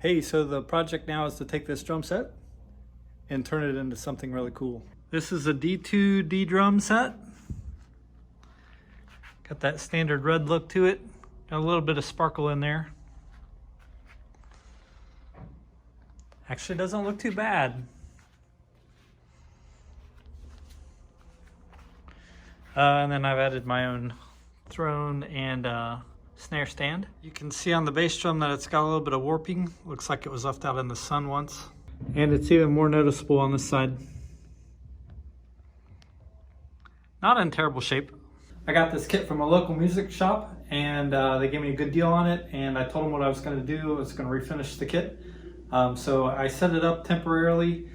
Hey, so the project now is to take this drum set and turn it into something really cool. This is a D2 ddrum set. Got that standard red look to it. Got a little bit of sparkle in there. Actually doesn't look too bad. And then I've added my own throne and snare stand. You can see on the bass drum that it's got a little bit of warping. Looks like it was left out in the sun once. And it's even more noticeable on this side. Not in terrible shape. I got this kit from a local music shop and they gave me a good deal on it, and I told them what I was going to do. I was going to refinish the kit. So I set it up temporarily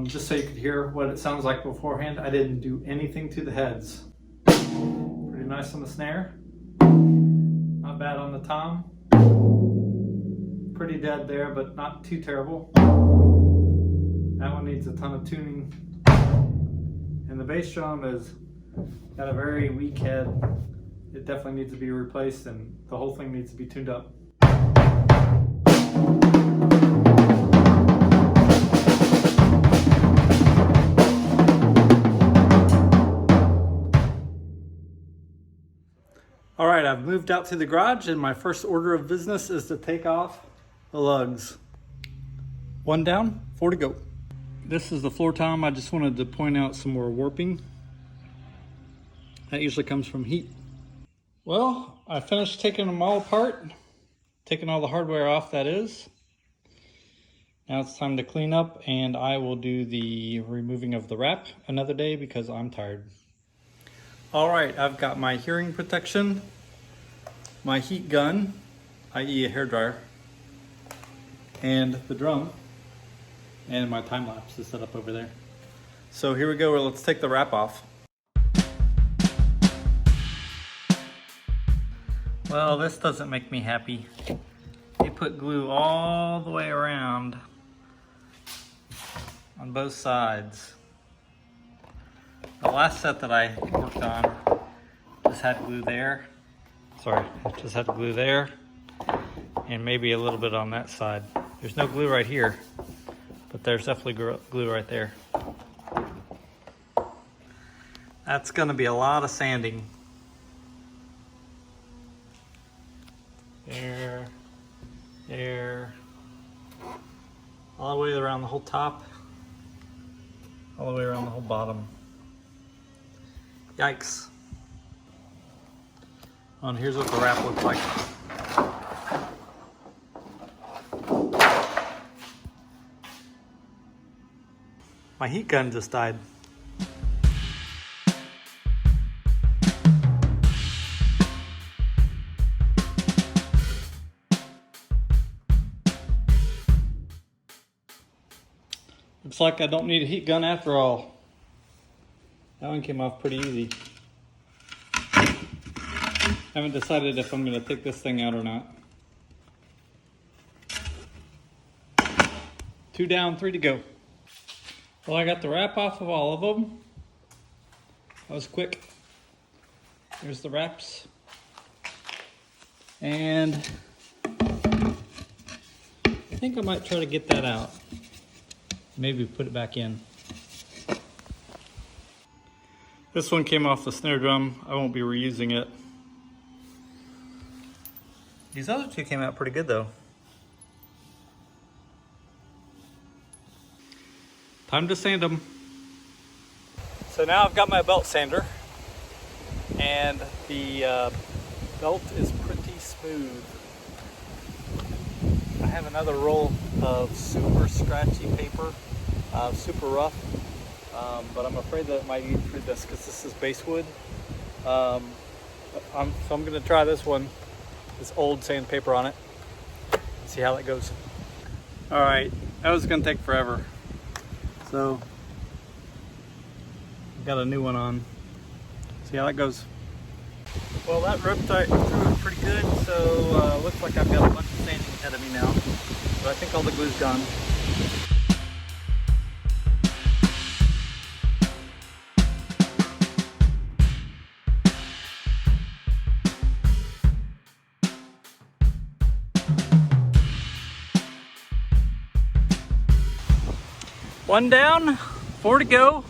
just so you could hear what it sounds like beforehand. I didn't do anything to the heads. Pretty nice on the snare. Not bad on the tom. Pretty dead there, but not too terrible. That one needs a ton of tuning. And the bass drum has got a very weak head. It definitely needs to be replaced, and the whole thing needs to be tuned up. All right, I've moved out to the garage, and my first order of business is to take off the lugs. 1 down, 4 to go. This is the floor tom. I just wanted to point out some more warping. That usually comes from heat. Well, I finished taking them all apart, taking all the hardware off, that is. Now it's time to clean up, and I will do the removing of the wrap another day because I'm tired. All right, I've got my hearing protection, my heat gun, i.e. a hairdryer, and the drum, and my time lapse is set up over there. So here we go, let's take the wrap off. Well, this doesn't make me happy. They put glue all the way around on both sides. The last set that I worked on just had glue there. Sorry, just had glue there and maybe a little bit on that side. There's no glue right here, but there's definitely glue right there. That's gonna be a lot of sanding. There, all the way around the whole top, all the way around the whole bottom. Yikes. And here's what the wrap looks like. My heat gun just died. Looks like I don't need a heat gun after all. That one came off pretty easy. Haven't decided if I'm going to take this thing out or not. 2 down, 3 to go. Well, I got the wrap off of all of them. That was quick. Here's the wraps. And I think I might try to get that out. Maybe put it back in. This one came off the snare drum. I won't be reusing it. These other two came out pretty good though. Time to sand them. So now I've got my belt sander, and the belt is pretty smooth. I have another roll of super scratchy paper, super rough, but I'm afraid that it might eat through this because this is basswood. So I'm going to try this one, this old sandpaper on it, see how that goes. All right, that was going to take forever. So got a new one on. See how that goes. Well, that ripped through pretty good, so looks like I've got a bunch of sanding ahead of me now. But I think all the glue's gone. One down, 4 to go.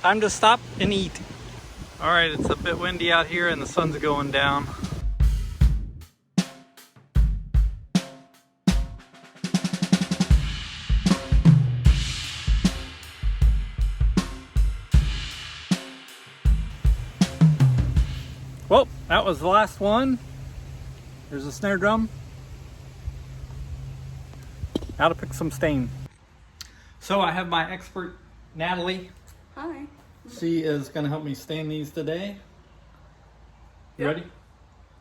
Time to stop and eat. All right, it's a bit windy out here and the sun's going down. Well, that was the last one. There's a snare drum. Now to pick some stain. So I have my expert, Natalie. Hi. She is gonna help me stain these today. You ready?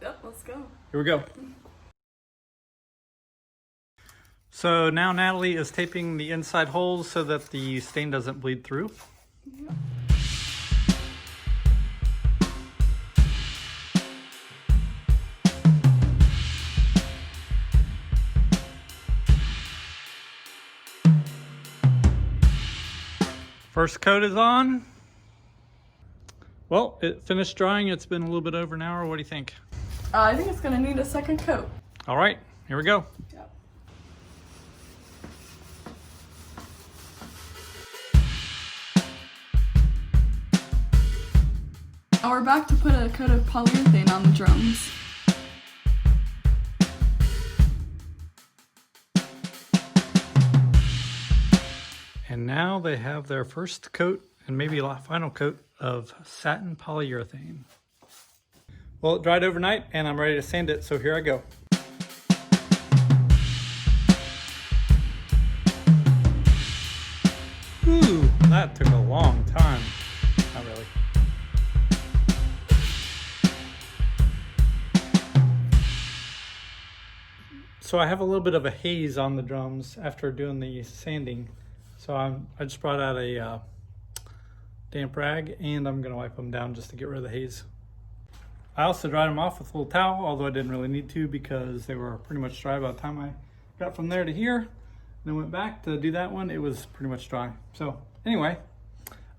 Yep, let's go. Here we go. So now Natalie is taping the inside holes so that the stain doesn't bleed through. Yep. First coat is on. Well, it finished drying. It's been a little bit over an hour. What do you think? I think it's gonna need a second coat. All right, here we go. Yep. Now we're back to put a coat of polyurethane on the drums. And now they have their first coat and maybe a final coat of satin polyurethane. Well, it dried overnight and I'm ready to sand it, so here I go. Ooh, that took a long time. Not really. So I have a little bit of a haze on the drums after doing the sanding. So I just brought out a damp rag and I'm gonna wipe them down just to get rid of the haze. I also dried them off with a little towel, although I didn't really need to because they were pretty much dry by the time I got from there to here. And then went back to do that one, it was pretty much dry. So anyway,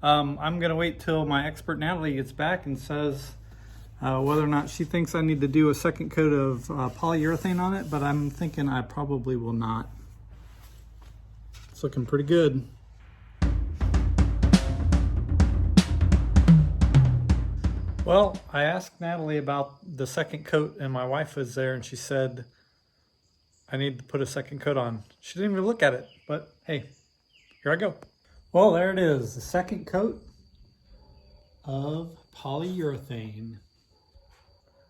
I'm gonna wait till my expert Natalie gets back and says whether or not she thinks I need to do a second coat of polyurethane on it, but I'm thinking I probably will not. It's looking pretty good. Well, I asked Natalie about the second coat and my wife was there and she said I need to put a second coat on. She didn't even look at it, but hey, here I go. Well, there it is, the second coat of polyurethane.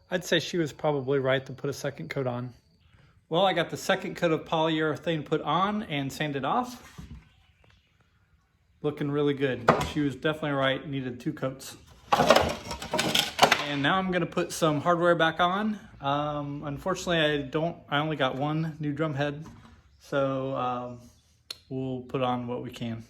I'd say she was probably right to put a second coat on. Well, I got the second coat of polyurethane put on and sanded off. Looking really good. She was definitely right, needed 2 coats. And now I'm gonna put some hardware back on. Unfortunately, I only got 1 new drum head. So we'll put on what we can.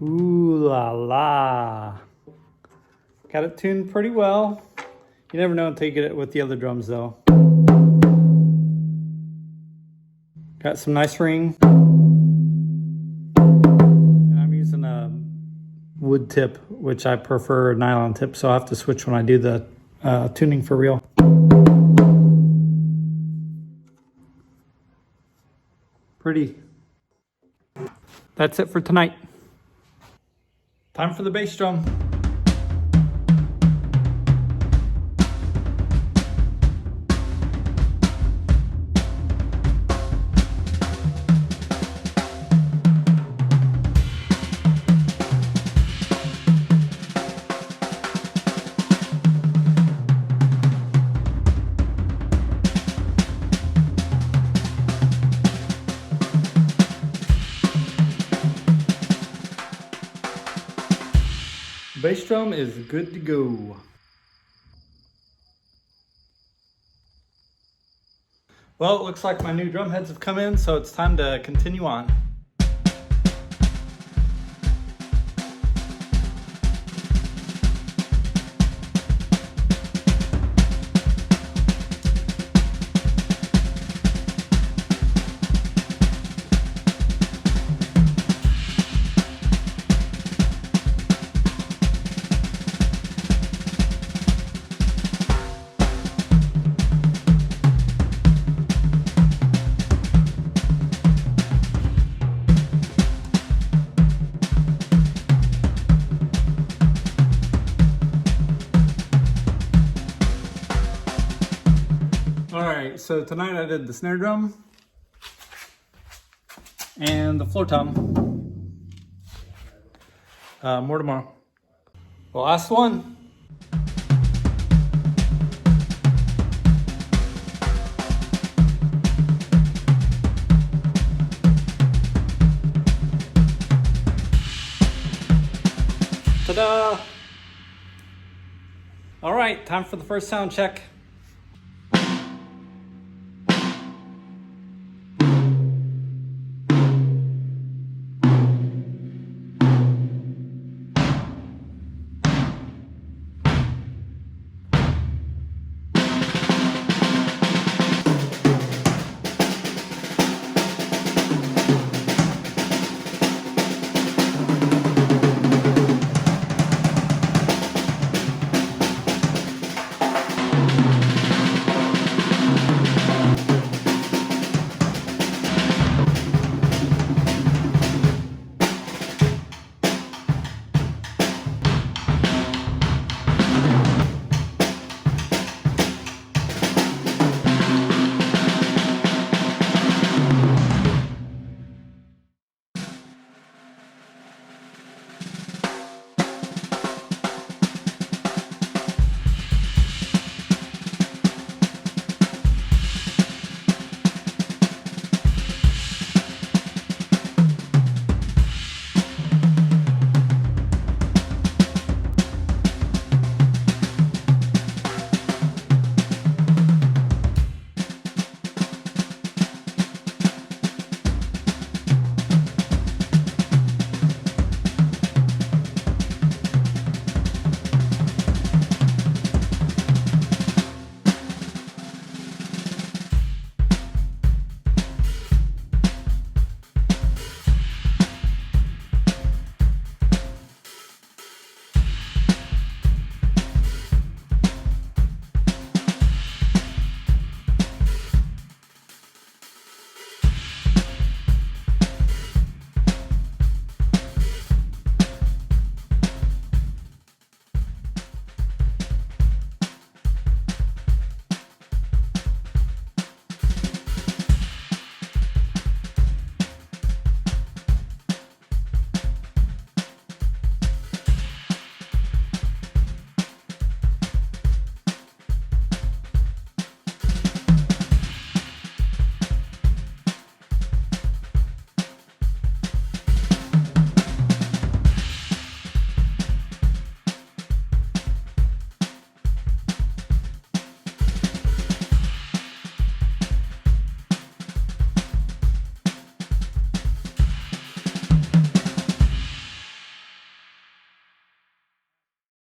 Ooh la la. Got it tuned pretty well. You never know until you get it with the other drums though. Got some nice ring. And I'm using a wood tip, which I prefer a nylon tip, so I'll have to switch when I do the tuning for real. Pretty. That's it for tonight. Time for the bass drum. Bass drum is good to go. Well, it looks like my new drum heads have come in, so it's time to continue on. right, so tonight I did the snare drum and the floor tom. More tomorrow. The last one. Ta-da! All right, time for the first sound check.